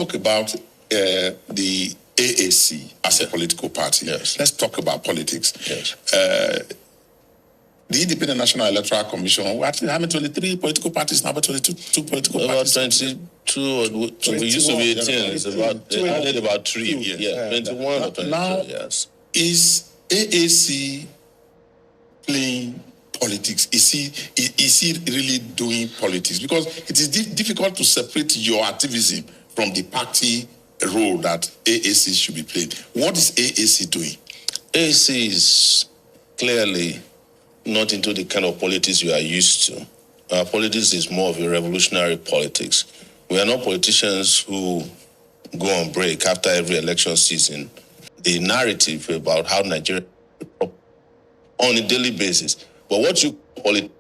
talk about the AAC as a political party. Yes. Let's talk about politics. Yes. The Independent National Electoral Commission, we're actually having 23 political parties now, but 22 political parties. About 22, we used to be 18, it's about, they added about 3, yeah, 21 or 22, now, yes. Is AAC playing politics? Is he really doing politics? Because it is difficult to separate your activism from the party role that AAC should be playing. What is AAC doing? AAC is clearly not into the kind of politics you are used to. Our politics is more of a revolutionary politics. We are not politicians who go on break after every election season. The narrative about how Nigeria on a daily basis. But what you call it,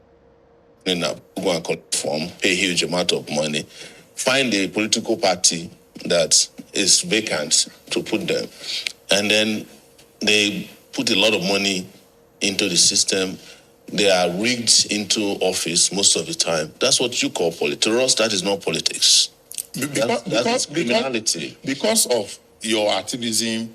go and collect form, pay a huge amount of money, find a political party that is vacant to put them, and then they put a lot of money into the system. They are rigged into office most of the time. That's what you call politics. To us, that is not politics. That's criminality. Because of your activism,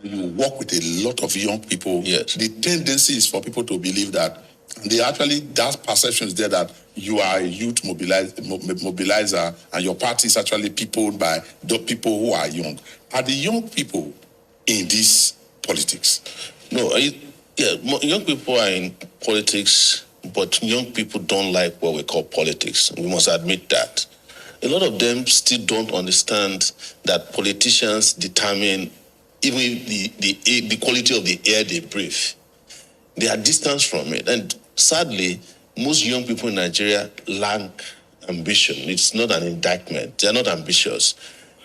you work with a lot of young people. Yes. The tendency is for people to believe that that perception is there that you are a youth mobilizer and your party is actually peopled by the people who are young. Are the young people in this politics? No, young people are in politics, but young people don't like what we call politics. We must admit that. A lot of them still don't understand that politicians determine even the quality of the air they breathe. They are distanced from it. And sadly, most young people in Nigeria lack ambition. It's not an indictment. They are not ambitious.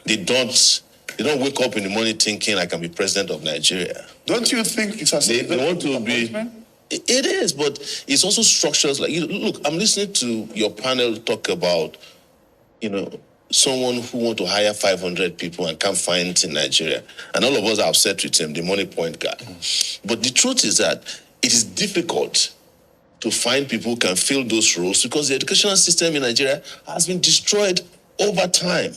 They don't wake up in the morning thinking I can be president of Nigeria. Don't you think it's they want to be? It is, but it's also structures like, look, I'm listening to your panel talk about, someone who want to hire 500 people and can't find it in Nigeria. And all of us are upset with him, the money point guy. But the truth is that it is difficult to find people who can fill those roles because the educational system in Nigeria has been destroyed over time.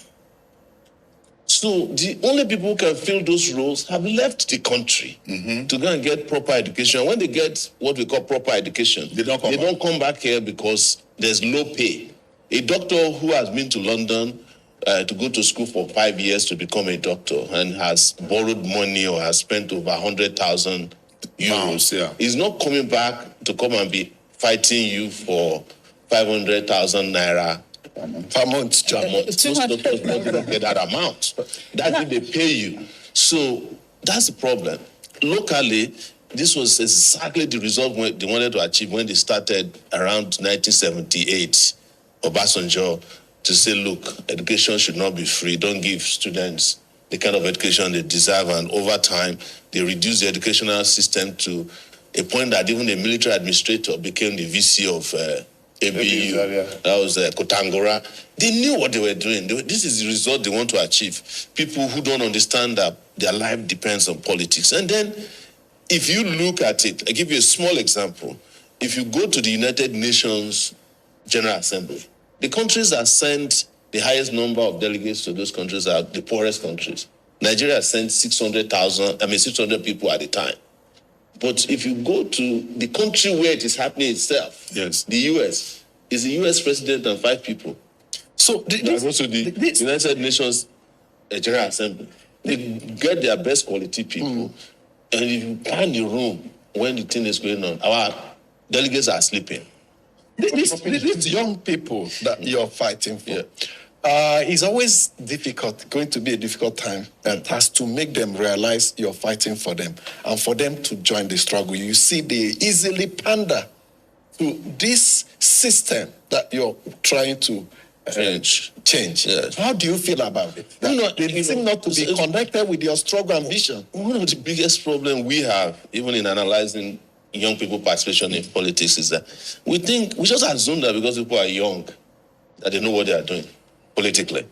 So the only people who can fill those roles have left the country to go and get proper education. When they get what we call proper education, they don't come back here because there's low pay. A doctor who has been to London to go to school for 5 years to become a doctor and has borrowed money or has spent over 100,000 euros is not coming back to come and be fighting you for 500,000 naira per month. Most doctors don't get that amount. That's if they pay you. So that's the problem. Locally, this was exactly the result they wanted to achieve when they started around 1978. Obasanjo to say, look, education should not be free. Don't give students the kind of education they deserve. And over time, they reduced the educational system to a point that even the military administrator became the VC of ABU. That was Kotangora. They knew what they were doing. This is the result they want to achieve. People who don't understand that their life depends on politics. And then, if you look at it, I give you a small example. If you go to the United Nations General Assembly, the countries that send the highest number of delegates to those countries are the poorest countries. Nigeria sent 600 people at a time. But if you go to the country where it is happening itself, yes, the US, is the US president and 5 people. So also the United Nations General Assembly, they get their best quality people. And if you find the room when the thing is going on, our delegates are sleeping. These young people that you're fighting for, is always difficult, going to be a difficult time, and has to make them realize you're fighting for them and for them to join the struggle. You see, they easily pander to this system that you're trying to change. Yes. How do you feel about it? They seem not to be connected with your struggle and vision. One of the biggest problems we have, even in analyzing young people participation in politics, is that we just assume that because people are young, that they know what they are doing politically.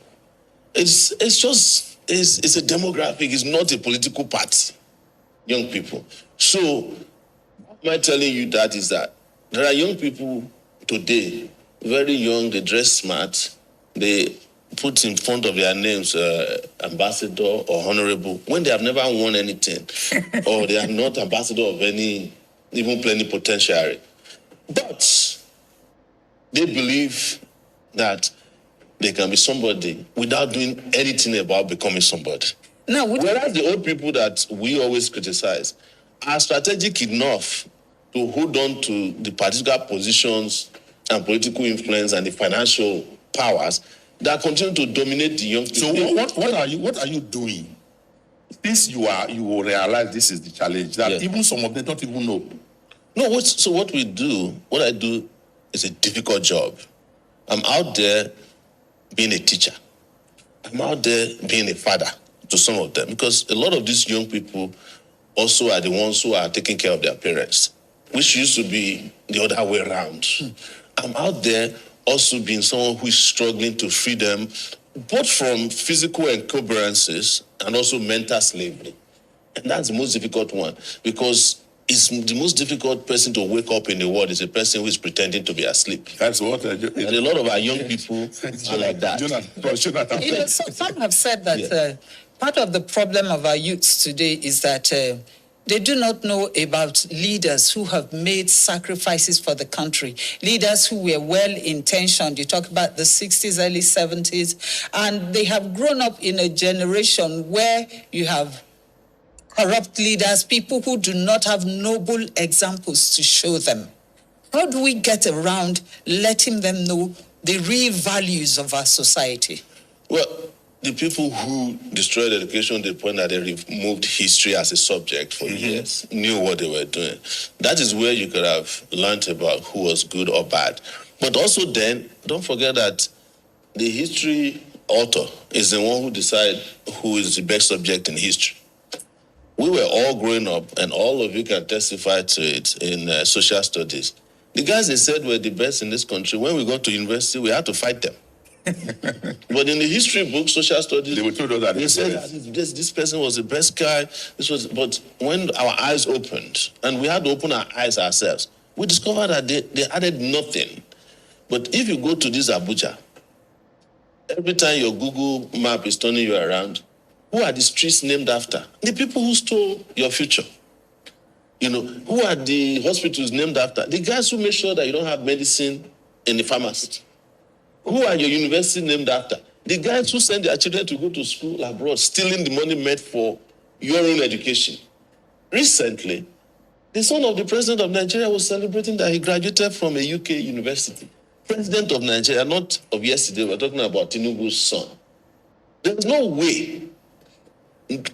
It's a demographic, it's not a political party, young people. So, my telling you that is that there are young people today, very young, they dress smart, they put in front of their names ambassador or honorable when they have never won anything or they are not ambassador of any, even plenipotentiary. But they believe that they can be somebody without doing anything about becoming somebody. Now, whereas the old people that we always criticize are strategic enough to hold on to the particular positions and political influence and the financial powers that continue to dominate the young people. So what are you doing? Since you will realize this is the challenge that even some of them don't even know. No, what I do is a difficult job. I'm out there being a teacher. I'm out there being a father to some of them because a lot of these young people also are the ones who are taking care of their parents, which used to be the other way around. I'm out there also being someone who is struggling to free them both from physical encumbrances and also mental slavery. And that's the most difficult one because it's the most difficult person to wake up in the world is a person who is pretending to be asleep. That's what and a lot of our young people are like that. Some have said that part of the problem of our youths today is that they do not know about leaders who have made sacrifices for the country, leaders who were well-intentioned. You talk about the 60s, early 70s, and they have grown up in a generation where you have corrupt leaders, people who do not have noble examples to show them. How do we get around letting them know the real values of our society? Well, the people who destroyed education to the point that they removed history as a subject for years knew what they were doing. That is where you could have learned about who was good or bad. But also then, don't forget that the history author is the one who decides who is the best subject in history. We were all growing up, and all of you can testify to it in social studies. The guys they said were the best in this country, when we got to university, we had to fight them. But in the history book, social studies, they were told that they said this person was the best guy. But when our eyes opened, and we had to open our eyes ourselves, we discovered that they added nothing. But if you go to this Abuja, every time your Google map is turning you around, who are the streets named after? The people who stole your future. Who are the hospitals named after? The guys who make sure that you don't have medicine in the pharmacy. Who are your universities named after? The guys who send their children to go to school abroad, stealing the money made for your own education. Recently, the son of the president of Nigeria was celebrating that he graduated from a UK university. President of Nigeria, not of yesterday, we're talking about Tinubu's son. There's no way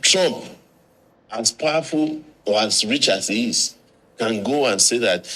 Trump, as powerful or as rich as he is, can go and say that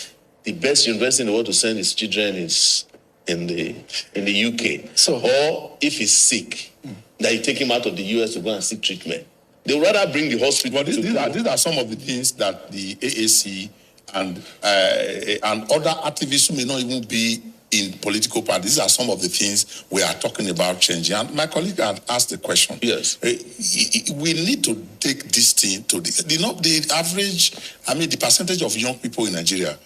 the best university in the world to send his children is in the UK. Or if he's sick, that you take him out of the US to go and seek treatment. They would rather bring the hospital. But these are some of the things that the AAC and other activists who may not even be in political parties, these are some of the things we are talking about changing. And my colleague had asked the question. Yes. We need to take this thing to the average, the percentage of young people in Nigeria,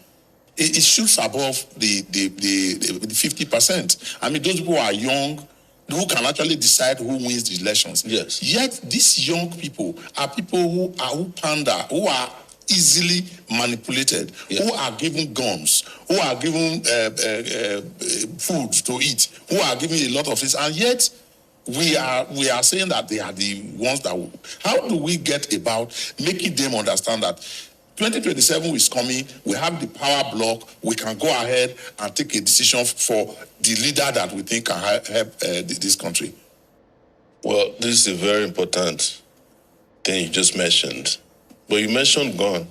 it shoots above the 50%. Those people who are young, who can actually decide who wins the elections. Yes. Yet these young people are people who pander, who are easily manipulated, who are given guns, who are given food to eat, who are given a lot of things, and yet we are saying that they are the ones that. How do we get about making them understand that 2027 is coming? We have the power block. We can go ahead and take a decision for the leader that we think can help this country. Well, this is a very important thing you just mentioned. But you mentioned gun.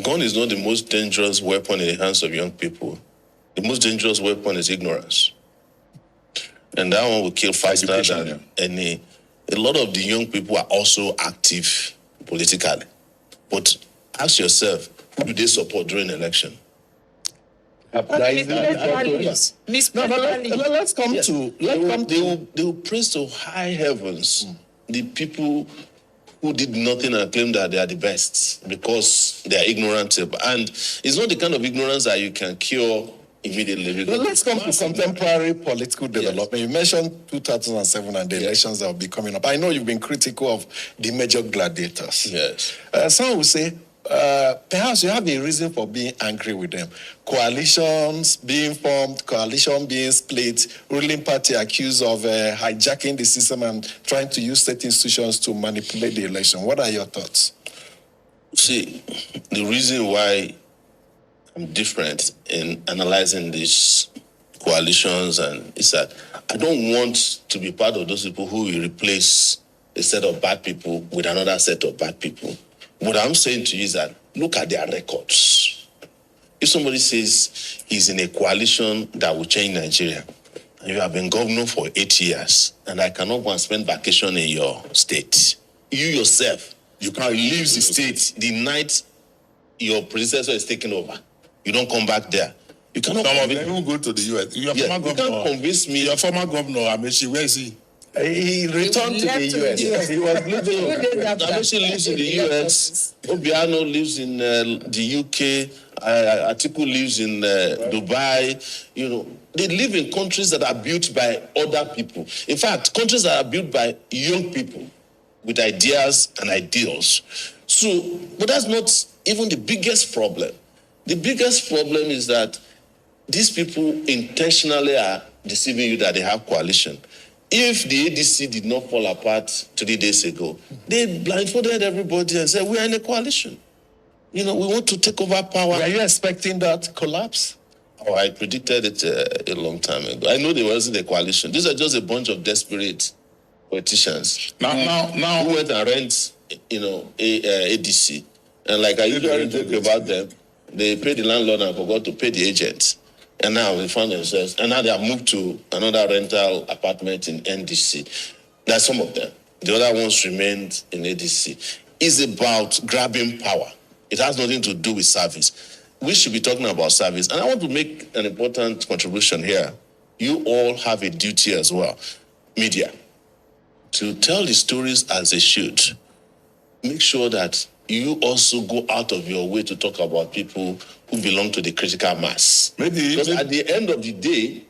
Gun is not the most dangerous weapon in the hands of young people. The most dangerous weapon is ignorance. And that one will kill faster than any. A lot of the young people are also active politically. But ask yourself, who do they support during election? Let's come to. They will praise to high heavens the people who did nothing and claim that they are the best because they are ignorant. And it's not the kind of ignorance that you can cure immediately. Well, let's come to contemporary political development. Yes. You mentioned 2007 and the elections that will be coming up. I know you've been critical of the major gladiators. Yes. Some will say, perhaps you have a reason for being angry with them. Coalitions being formed, coalition being split, ruling party accused of hijacking the system and trying to use state institutions to manipulate the election. What are your thoughts? See, the reason why I'm different in analyzing these coalitions and is that I don't want to be part of those people who will replace a set of bad people with another set of bad people. What I'm saying to you is that look at their records. If somebody says he's in a coalition that will change Nigeria, and you have been governor for 8 years, and I cannot go and spend vacation in your state, you yourself, you can't leave the state the night your predecessor is taken over. You don't come back there. You cannot. Some of them even go to the US. Your former governor. You can't convince me. Your former governor, Amechi, where is he? He returned to the US. He was living. Amechi lives in the US. Obiano lives in the UK. Atiku lives in Dubai. You know, they live in countries that are built by other people. In fact, countries that are built by young people with ideas and ideals. So, but that's not even the biggest problem. The biggest problem is that these people intentionally are deceiving you that they have coalition. If the ADC did not fall apart 3 days ago, they blindfolded everybody and said, we are in a coalition. You know, we want to take over power. Were you expecting that collapse? Oh, I predicted it a long time ago. I know there wasn't a coalition. These are just a bunch of desperate politicians. Now, who went and rent, ADC. And like I usually joke about them, they paid the landlord and forgot to pay the agent. And now they found themselves, and now they have moved to another rental apartment in NDC. That's some of them. The other ones remained in ADC. It's about grabbing power. It has nothing to do with service. We should be talking about service. And I want to make an important contribution here. You all have a duty as well, media, to tell the stories as they should. Make sure that you also go out of your way to talk about people who belong to the critical mass. Because at the end of the day,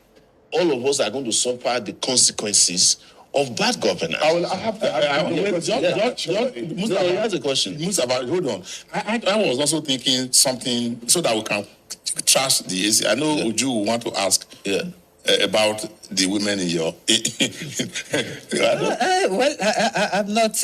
all of us are going to suffer the consequences of bad governance. I have to. Mustafa, that's a question. Mustafa, hold on. I was also thinking something so that we can trash the AC. I know Uju will want to ask about the women in your... I'm not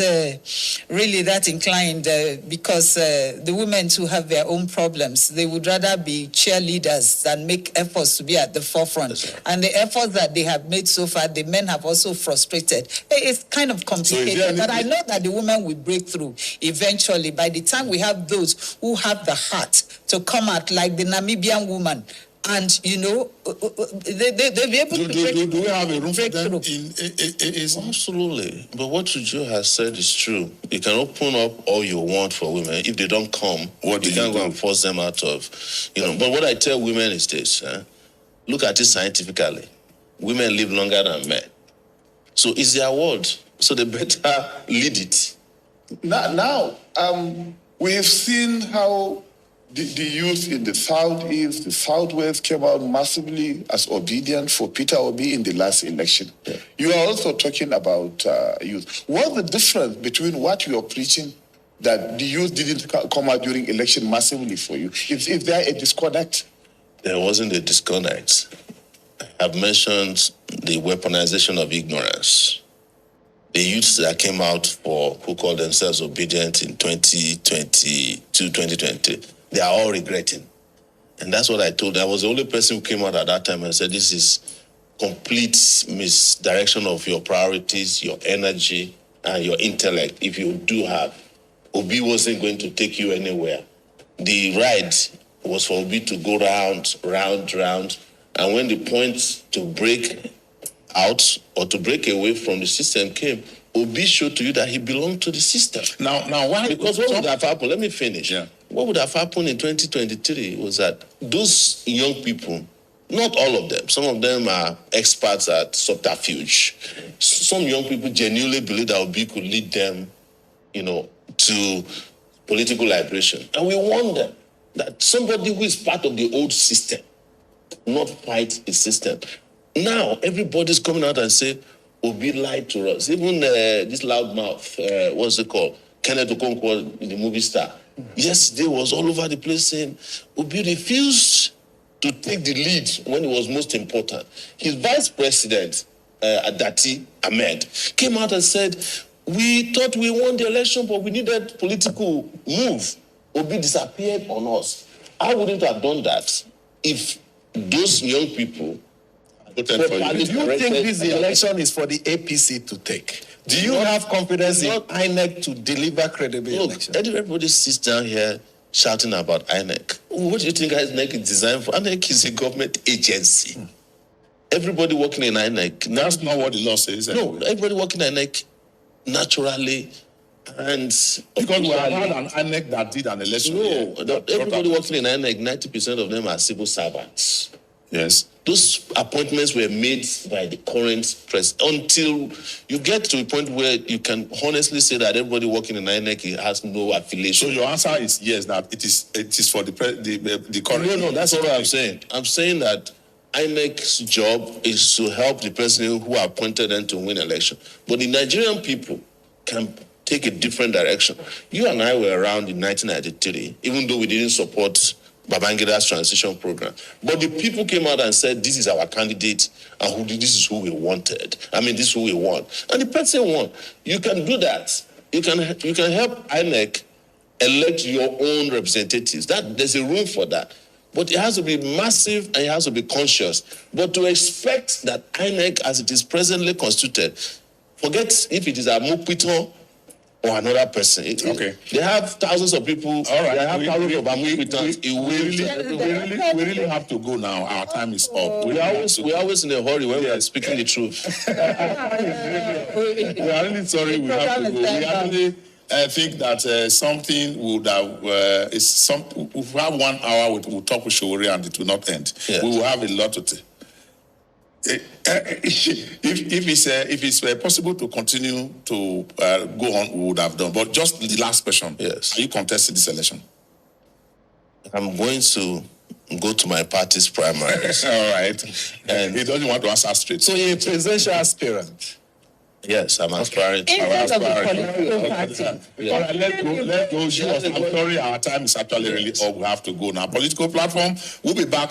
really that inclined because the women too have their own problems. They would rather be cheerleaders than make efforts to be at the forefront. Right. And the efforts that they have made so far, the men have also frustrated. It's kind of complicated, but I know that the women will break through eventually. By the time we have those who have the heart to come out like the Namibian woman, and, you know, they'll be able to break. Do we have a room for them in Absolutely. But what Uju has said is true. You can open up all you want for women. If they don't come, you can't go and force them out of, But what I tell women is this. Look at it scientifically. Women live longer than men. So it's their word. So they better lead it. Now, we have seen how the youth in the Southeast, the Southwest came out massively as obedient for Peter Obi in the last election. Yeah. You are also talking about youth. What's the difference between what you are preaching that the youth didn't come out during election massively for you? Is there a disconnect? There wasn't a disconnect. I've mentioned the weaponization of ignorance. The youths that came out who called themselves obedient in 2020, they are all regretting. And that's what I told them. I was the only person who came out at that time and said, this is complete misdirection of your priorities, your energy, and your intellect. If you do have, Obi wasn't going to take you anywhere. The ride was for Obi to go round. And when the point to break out or to break away from the system came, Obi showed to you that he belonged to the system. Now why? Because what would have happened? Let me finish. Yeah. What would have happened in 2023 was that those young people, not all of them, some of them are experts at subterfuge. Some young people genuinely believe that Obi could lead them, to political liberation. And we warn them that somebody who is part of the old system not fight the system. Now, everybody's coming out and say, Obi lied to us. Even this loudmouth, what's it called? Kenneth Okonkwo, the movie star. Yesterday was all over the place saying, Obi refused to take the lead when it was most important. His vice president, Adati Ahmed, came out and said, we thought we won the election, but we needed political move. Obi disappeared on us. I wouldn't have done that if those young people... Do you think this election is for the APC to take? Do you have confidence in INEC to deliver credible election? Everybody sits down here shouting about INEC. What do you think INEC is designed for? INEC is a government agency. Everybody working in INEC... That's not what the law says. No, everybody working in INEC naturally and... Because we have had an INEC that did an election. No, everybody working in INEC, 90% of them are civil servants. Yes. Those appointments were made by the current president until you get to a point where you can honestly say that everybody working in INEC has no affiliation. So your answer is yes, that it is for the current. No, that's not what I'm saying. I'm saying that INEC's job is to help the president who appointed them to win election. But the Nigerian people can take a different direction. You and I were around in 1993, even though we didn't support Babangida's transition program. But the people came out and said, this is our candidate, and this is who we wanted. This is who we want. And the president won. You can do that. You can help INEC elect your own representatives. There's a room for that. But it has to be massive and it has to be conscious. But to expect that INEC, as it is presently constituted, forget if it is a Mukpito or another person. Okay. They have thousands of people. All right. They have thousands of we really have to go now. Our time is up. We're always in a hurry when we are speaking the truth. We are really sorry we have to go. We actually think that something would have if we have 1 hour, we'll talk with Sowore and it will not end. Yes. We will have a lot to if it's possible to continue to go on, we would have done. But just the last question. Yes. Are you contesting this election? I'm going to go to my party's primaries. All right. And he doesn't want to answer straight. So you're a presidential aspirant? Yes, I'm aspiring. In terms of the political party. All right, let's go. I'm sorry, our time is actually really up. We have to go now. Political platform. We'll be back